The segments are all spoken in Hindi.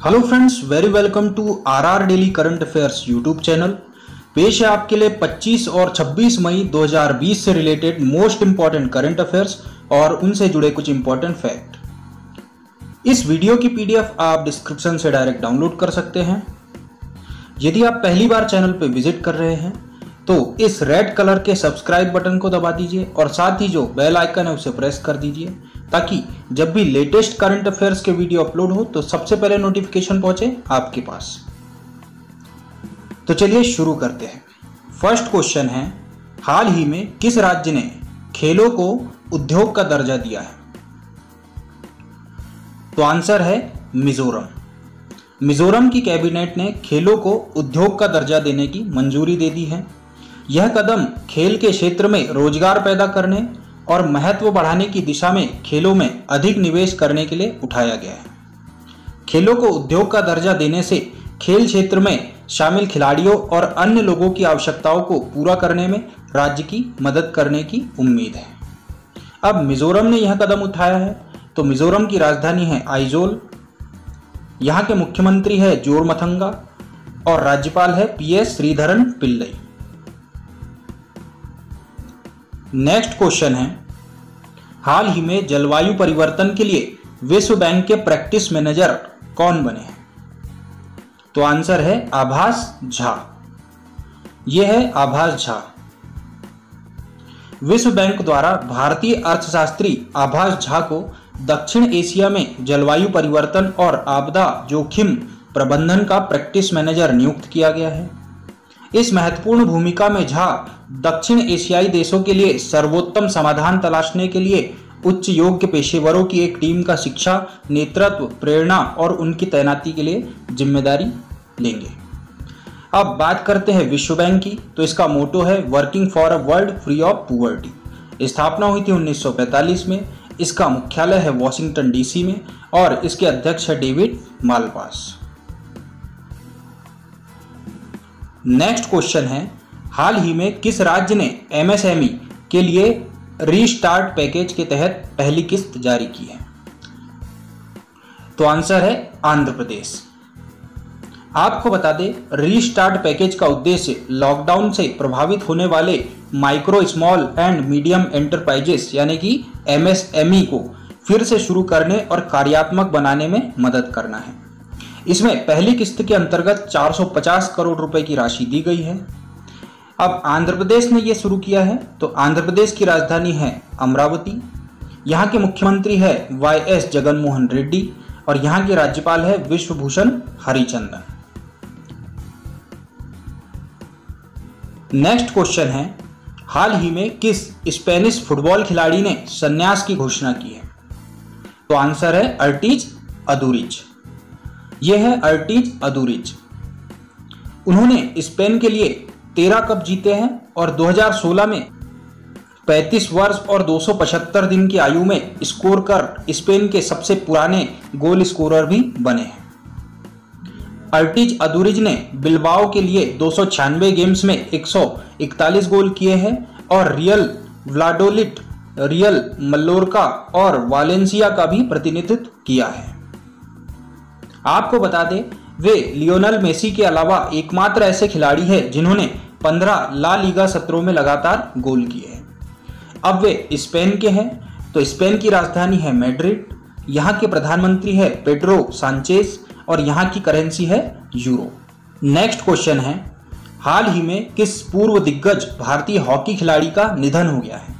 Hello friends, very welcome to RR daily current affairs YouTube channel. पेश है आपके लिए 25 और 26 मई 2020 से related most important current affairs और उनसे जुड़े कुछ इंपॉर्टेंट फैक्ट। इस वीडियो की पीडीएफ आप डिस्क्रिप्शन से डायरेक्ट डाउनलोड कर सकते हैं। यदि आप पहली बार चैनल पर विजिट कर रहे हैं तो इस रेड कलर के सब्सक्राइब बटन को दबा दीजिए और साथ ही जो बेल आइकन है उसे प्रेस कर दीजिए ताकि जब भी लेटेस्ट करंट अफेयर्स के वीडियो अपलोड हो तो सबसे पहले नोटिफिकेशन पहुंचे आपके पास। तो चलिए शुरू करते हैं। फर्स्ट क्वेश्चन है, हाल ही में किस राज्य ने खेलों को उद्योग का दर्जा दिया है? तो आंसर है मिजोरम। मिजोरम की कैबिनेट ने खेलों को उद्योग का दर्जा देने की मंजूरी दे दी है। यह कदम खेल के क्षेत्र में रोजगार पैदा करने और महत्व बढ़ाने की दिशा में खेलों में अधिक निवेश करने के लिए उठाया गया है। खेलों को उद्योग का दर्जा देने से खेल क्षेत्र में शामिल खिलाड़ियों और अन्य लोगों की आवश्यकताओं को पूरा करने में राज्य की मदद करने की उम्मीद है। अब मिजोरम ने यह कदम उठाया है तो मिजोरम की राजधानी है आइजोल, यहाँ के मुख्यमंत्री है जोरमथंगा और राज्यपाल है PS Sreedharan Pillai. Next question है, हाल ही में जलवायु परिवर्तन के लिए विश्व बैंक के प्रैक्टिस मैनेजर कौन बने हैं? तो आंसर है आभास झा। यह है आभास झा। विश्व बैंक द्वारा भारतीय अर्थशास्त्री आभास झा को दक्षिण एशिया में जलवायु परिवर्तन और आपदा जोखिम प्रबंधन का प्रैक्टिस मैनेजर नियुक्त किया गया है। इस महत्वपूर्ण भूमिका में झा दक्षिण एशियाई देशों के लिए सर्वोत्तम समाधान तलाशने के लिए उच्च योग्य पेशेवरों की एक टीम का शिक्षा, नेतृत्व, प्रेरणा और उनकी तैनाती के लिए जिम्मेदारी लेंगे। अब बात करते हैं विश्व बैंक की। तो इसका मोटो है working for a world free of poverty. स्थापना हुई थी 1945 में। इसका मुख्यालय है वॉशिंगटन डीसी में और इसके अध्यक्ष है डेविड मालपास। नेक्स्ट क्वेश्चन है, हाल ही में किस राज्य ने एमएसएमई के लिए रीस्टार्ट पैकेज के तहत पहली किस्त जारी की है? तो आंसर है आंध्र प्रदेश। आपको बता दें, रीस्टार्ट पैकेज का उद्देश्य लॉकडाउन से प्रभावित होने वाले micro, small and medium enterprises यानी कि एमएसएमई को फिर से शुरू करने और कार्यात्मक बनाने में मदद करना है। इसमें पहली किस्त के अंतर्गत 450 करोड़ रुपए की राशि दी गई है। अब आंध्र प्रदेश ने यह शुरू किया है तो आंध्र प्रदेश की राजधानी है अमरावती। यहाँ के मुख्यमंत्री है वाईएस जगनमोहन रेड्डी और यहाँ के राज्यपाल है विश्वभूषण हरिचंदन। नेक्स्ट क्वेश्चन है, हाल ही में किस स्पेनिश फुटबॉल खिलाड़ी ने संन्यास की घोषणा की है? तो आंसर है अर्टिज अदूरिज। यह है अर्टिज अदूरिज। उन्होंने स्पेन के लिए 13 कप जीते हैं और 2016 में 35 वर्ष और 275 दिन की आयु में स्कोर कर स्पेन के सबसे पुराने गोल स्कोरर भी बने हैं। अर्टिज अदूरिज ने बिलबाओ के लिए 296 गेम्स में 141 गोल किए हैं और रियल व्लाडोलिड, रियल मल्लोर्का और वालेंसिया का भी प्रतिनिधित्व किया है। आपको बता दें, वे लियोनेल मेसी के अलावा एकमात्र ऐसे खिलाड़ी हैं जिन्होंने 15 ला लीगा सत्रों में लगातार गोल किए हैं। अब वे स्पेन के हैं तो स्पेन की राजधानी है मैड्रिड। यहाँ के प्रधानमंत्री है पेड्रो सांचेज और यहाँ की करेंसी है यूरो। नेक्स्ट क्वेश्चन है, हाल ही में किस पूर्व दिग्गज भारतीय हॉकी खिलाड़ी का निधन हो गया है?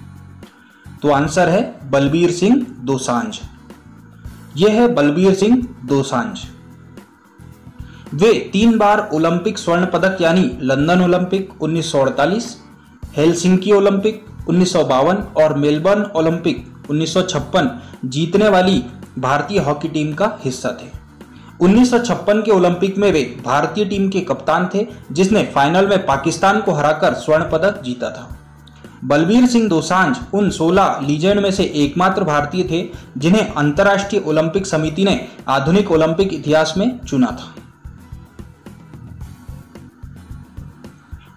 तो आंसर है बलबीर सिंह दोसांझ। यह है बलबीर सिंह दोसांझ। वे 3 बार ओलंपिक स्वर्ण पदक यानी लंदन ओलंपिक 1948, हेलसिंकी ओलंपिक 1952 और मेलबर्न ओलंपिक 1956 जीतने वाली भारतीय हॉकी टीम का हिस्सा थे। 1956 के ओलंपिक में वे भारतीय टीम के कप्तान थे जिसने फाइनल में पाकिस्तान को हराकर स्वर्ण पदक जीता था। बलबीर सिंह दोसांझ उन 16 लीजेंड में से एकमात्र भारतीय थे जिन्हें अंतर्राष्ट्रीय ओलंपिक समिति ने आधुनिक ओलंपिक इतिहास में चुना था।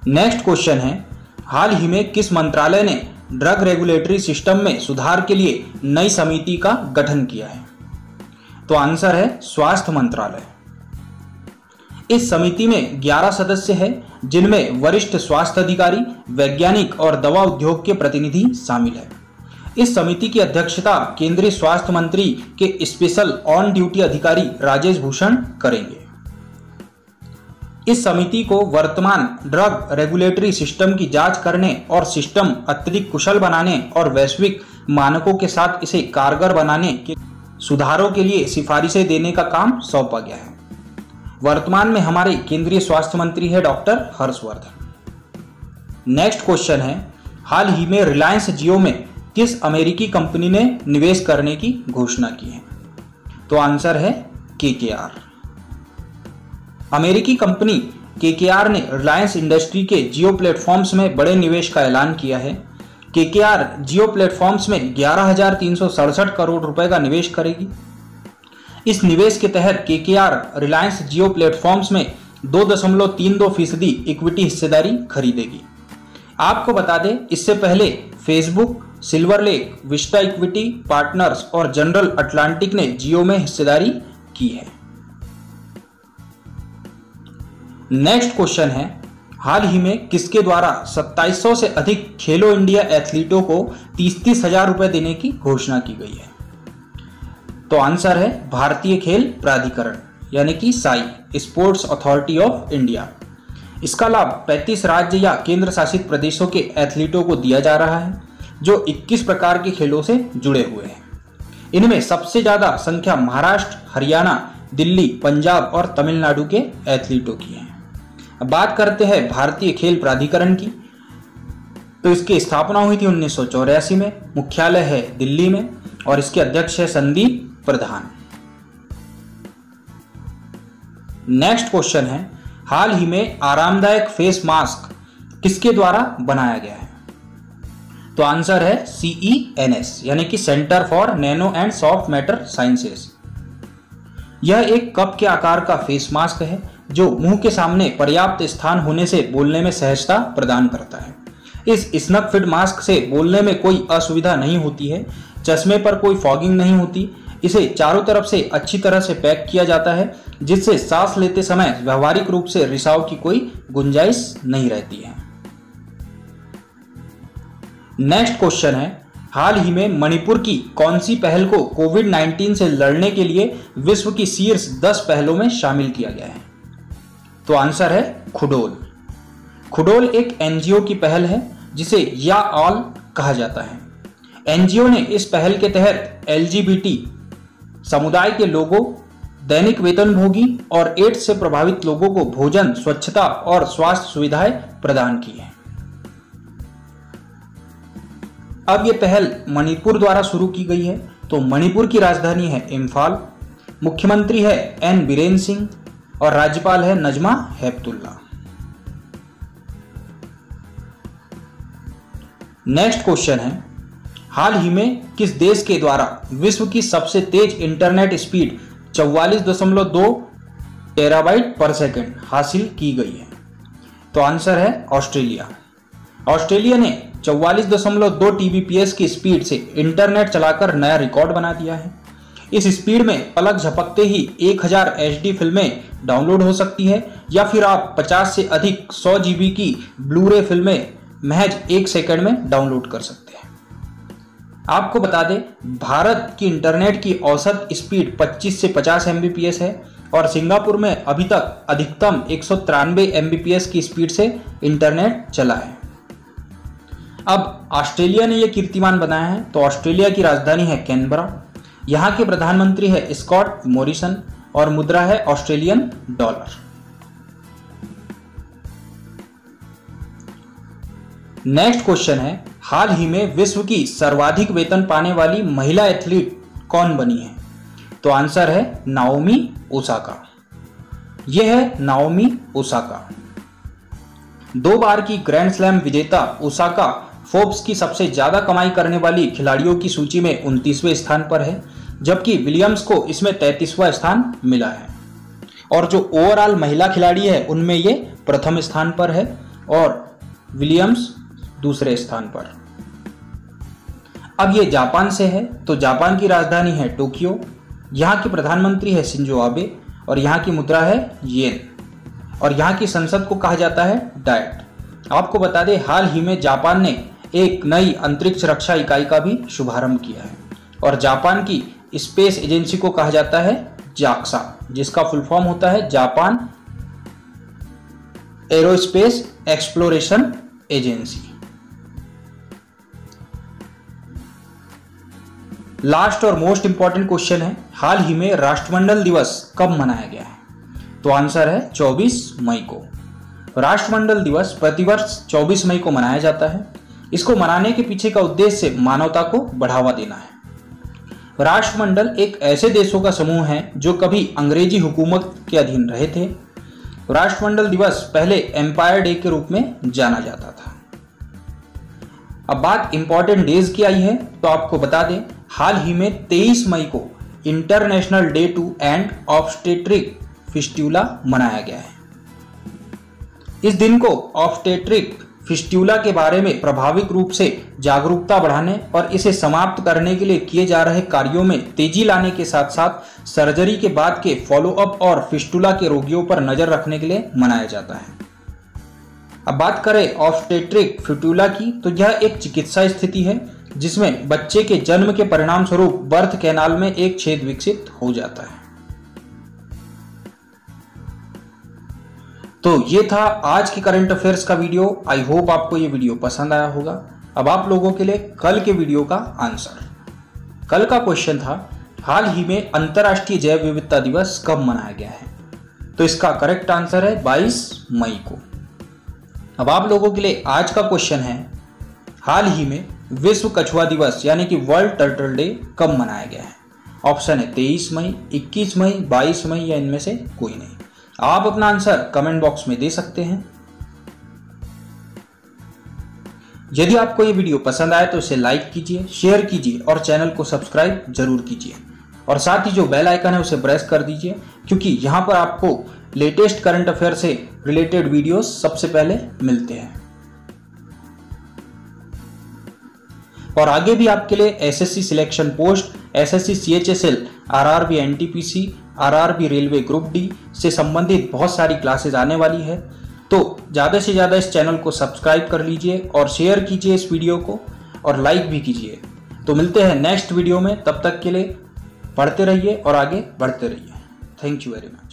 नेक्स्ट क्वेश्चन है, हाल ही में किस मंत्रालय ने ड्रग रेगुलेटरी सिस्टम में सुधार के लिए नई समिति का गठन किया है? तो आंसर है स्वास्थ्य मंत्रालय। इस समिति में 11 सदस्य हैं, जिनमें वरिष्ठ स्वास्थ्य अधिकारी, वैज्ञानिक और दवा उद्योग के प्रतिनिधि शामिल हैं। इस समिति की अध्यक्षता केंद्रीय स्वास्थ्य मंत्री के स्पेशल ऑन ड्यूटी अधिकारी राजेश भूषण करेंगे। इस समिति को वर्तमान ड्रग रेगुलेटरी सिस्टम की जांच करने और सिस्टम अत्यधिक कुशल बनाने और वैश्विक मानकों के साथ इसे कारगर बनाने के सुधारों के लिए सिफारिशें देने का काम सौंपा गया है। वर्तमान में हमारे केंद्रीय स्वास्थ्य मंत्री है डॉक्टर हर्षवर्धन। नेक्स्ट क्वेश्चन है, हाल ही में रिलायंस जियो में किस अमेरिकी कंपनी ने निवेश करने की घोषणा की है? तो आंसर है KKR। अमेरिकी कंपनी KKR ने रिलायंस इंडस्ट्री के जियो प्लेटफॉर्म्स में बड़े निवेश का ऐलान किया है। KKR जियो प्लेटफॉर्म्स में 11,367 करोड़ रुपए का निवेश करेगी। इस निवेश के तहत KKR रिलायंस जियो प्लेटफॉर्म्स में 2.32% इक्विटी हिस्सेदारी खरीदेगी। आपको बता दें, इससे पहले Facebook, silver lake, Vista equity partners और जनरल अटलांटिक ने जियो में हिस्सेदारी की है। नेक्स्ट क्वेश्चन है, हाल ही में किसके द्वारा 2700 से अधिक खेलो इंडिया एथलीटों को 30-30 हजार रुपए देने की घोषणा की गई है? तो आंसर है भारतीय खेल प्राधिकरण यानी कि Sai, sports authority of India. इसका लाभ 35 राज्य या केंद्र शासित प्रदेशों के एथलीटों को दिया जा रहा है, जो 21 प्रकार के खेलों से जुड़े हुए हैं। इनमें सबसे ज्यादा संख्या महाराष्ट्र, हरियाणा, दिल्ली, पंजाब और तमिलनाडु के एथलीटों की है। अब बात करते हैं भारतीय खेल प्राधिकरण की। तो इसकी स्थापना हुई थी 1984 में, मुख्यालय है दिल्ली में और इसके अध्यक्ष है संदीप प्रधान। नेक्स्ट क्वेश्चन है, हाल ही में आरामदायक फेस मास्क किसके द्वारा बनाया गया है? तो आंसर है CENS यानी कि centre for nano and soft matter sciences. यह एक कप के आकार का फेस मास्क है जो मुंह के सामने पर्याप्त स्थान होने से बोलने में सहजता प्रदान करता है। इस स्नग फिट मास्क से बोलने में कोई असुविधा नहीं होती है। चश्मे पर कोई फॉगिंग नहीं होती। इसे चारों तरफ से अच्छी तरह से पैक किया जाता है, जिससे सांस लेते समय व्यवहारिक रूप से रिसाव की कोई गुंजाइश नहीं रहती है। नेक्स्ट क्वेश्चन है, हाल ही में मणिपुर की कौन सी पहल को कोविड-19 से लड़ने के लिए विश्व की शीर्ष 10 पहलों में शामिल किया गया है? तो आंसर है खुडोल। खुडोल एक NGO की पहल है जिसे या ऑल कहा जाता है। NGO ने इस पहल के तहत LGBT समुदाय के लोगों, दैनिक वेतनभोगी और एड्स से प्रभावित लोगों को भोजन, स्वच्छता और स्वास्थ्य सुविधाएं प्रदान की हैं। अब यह पहल मणिपुर द्वारा शुरू की गई है। तो मणिपुर की राजधानी है इम्फाल, मुख्यमंत्री है N बीरेन सिंह और राज्यपाल है नजमा हेपतुल्ला। नेक्स्ट क्वेश्चन है, हाल ही में किस देश के द्वारा विश्व की सबसे तेज internet speed 44.2 terabyte per second हासिल की गई है? तो आंसर है ऑस्ट्रेलिया। ऑस्ट्रेलिया ने 44.2 TBPS की स्पीड से इंटरनेट चलाकर नया रिकॉर्ड बना दिया है। इस स्पीड में पलक झपकते ही 1000 HD फिल्में डाउनलोड हो सकती है या फिर आप 50 से अधिक 100 GB की ब्लू-रे फिल्में महज 1 सेकंड में डाउनलोड कर सकते हैं। आपको बता दें, भारत की इंटरनेट की औसत स्पीड 25 से 50 Mbps है और सिंगापुर में अभी तक अधिकतम 193 Mbps की स्पीड से इंटरनेट चला है। अब ऑस्ट्रेलिया ने यह कीर्तिमान बनाया है। तो ऑस्ट्रेलिया की राजधानी है कैनबरा, यहाँ के प्रधानमंत्री है स्कॉट मॉरिसन और मुद्रा है ऑस्ट्रेलियन डॉलर। नेक्स्ट क्वेश्चन है, हाल ही में विश्व की सर्वाधिक वेतन पाने वाली महिला एथलीट कौन बनी है? तो आंसर है नाओमी ओसाका। यह है नाओमी ओसाका। 2 बार की ग्रैंड स्लैम विजेता ओसाका फोर्ब्स की सबसे ज्यादा कमाई करने वाली खिलाड़ियों की सूची में 29वें स्थान पर है, जबकि विलियम्स को इसमें 33वां स्थान मिला है। और जो ओवरऑल महिला खिलाड़ी है उनमें ये प्रथम स्थान पर है और विलियम्स दूसरे स्थान पर। अब ये जापान से है। तो जापान की राजधानी है टोक्यो, यहाँ के प्रधानमंत्री है शिंजो आबे और यहाँ की मुद्रा है येन। और यहाँ की संसद को कहा जाता है डायट। आपको बता दें, हाल ही में जापान ने एक नई अंतरिक्ष रक्षा इकाई का भी शुभारंभ किया है और जापान की स्पेस एजेंसी को कहा जाता है जाक्सा, जिसका फुल फॉर्म होता है Japan aerospace exploration agency. Last और मोस्ट इंपॉर्टेंट क्वेश्चन है, हाल ही में राष्ट्रमंडल दिवस कब मनाया गया है? तो आंसर है 24 मई को। राष्ट्रमंडल दिवस प्रतिवर्ष 24 मई को मनाया जाता है। इसको मनाने के पीछे का उद्देश्य मानवता को बढ़ावा देना है। राष्ट्रमंडल एक ऐसे देशों का समूह है जो कभी अंग्रेजी हुकूमत के अधीन रहे थे। राष्ट्रमंडल दिवस पहले एम्पायर डे के रूप में जाना जाता था। अब बात इंपॉर्टेंट डेज की आई है, तो आपको बता दें, हाल ही में 23 मई को international day to end obstetric fistula मनाया गया है। इस दिन को ऑब्स्टेट्रिक फिस्टुला के बारे में प्रभावित रूप से जागरूकता बढ़ाने और इसे समाप्त करने के लिए किए जा रहे कार्यों में तेजी लाने के साथ साथ सर्जरी के बाद के फॉलोअप और फिस्टुला के रोगियों पर नजर रखने के लिए मनाया जाता है। अब बात करें ऑब्स्टेट्रिक फिस्टुला की, तो यह एक चिकित्सा स्थिति है जिसमें बच्चे के जन्म के परिणाम स्वरूप बर्थ कैनाल में एक छेद विकसित हो जाता है। तो ये था आज की करंट अफेयर्स का वीडियो। आई होप आपको ये वीडियो पसंद आया होगा। अब आप लोगों के लिए कल के वीडियो का आंसर। कल का क्वेश्चन था, हाल ही में अंतर्राष्ट्रीय जैव विविधता दिवस कब मनाया गया है? तो इसका करेक्ट आंसर है 22 मई को। अब आप लोगों के लिए आज का क्वेश्चन है, हाल ही में विश्व कछुआ दिवस यानी कि वर्ल्ड टर्टल डे कब मनाया गया है? ऑप्शन है 23 मई, 21 मई, 22 मई या इनमें से कोई नहीं। आप अपना आंसर कमेंट बॉक्स में दे सकते हैं। यदि आपको ये वीडियो पसंद आए तो इसे लाइक कीजिए, शेयर कीजिए और चैनल को सब्सक्राइब जरूर कीजिए और साथ ही जो बेल आइकन है उसे प्रेस कर दीजिए, क्योंकि यहां पर आपको लेटेस्ट करंट अफेयर से रिलेटेड वीडियोस सबसे पहले मिलते हैं। और आगे भी आपके लिए SSC selection post, SSC CHSL, RRB NTPC, RRB railway group D से संबंधित बहुत सारी क्लासेस आने वाली है। तो ज़्यादा से ज़्यादा इस चैनल को सब्सक्राइब कर लीजिए और शेयर कीजिए इस वीडियो को और लाइक भी कीजिए। तो मिलते हैं नेक्स्ट वीडियो में, तब तक के लिए पढ़ते रहिए और आगे बढ़ते रहिए। Thank you very much.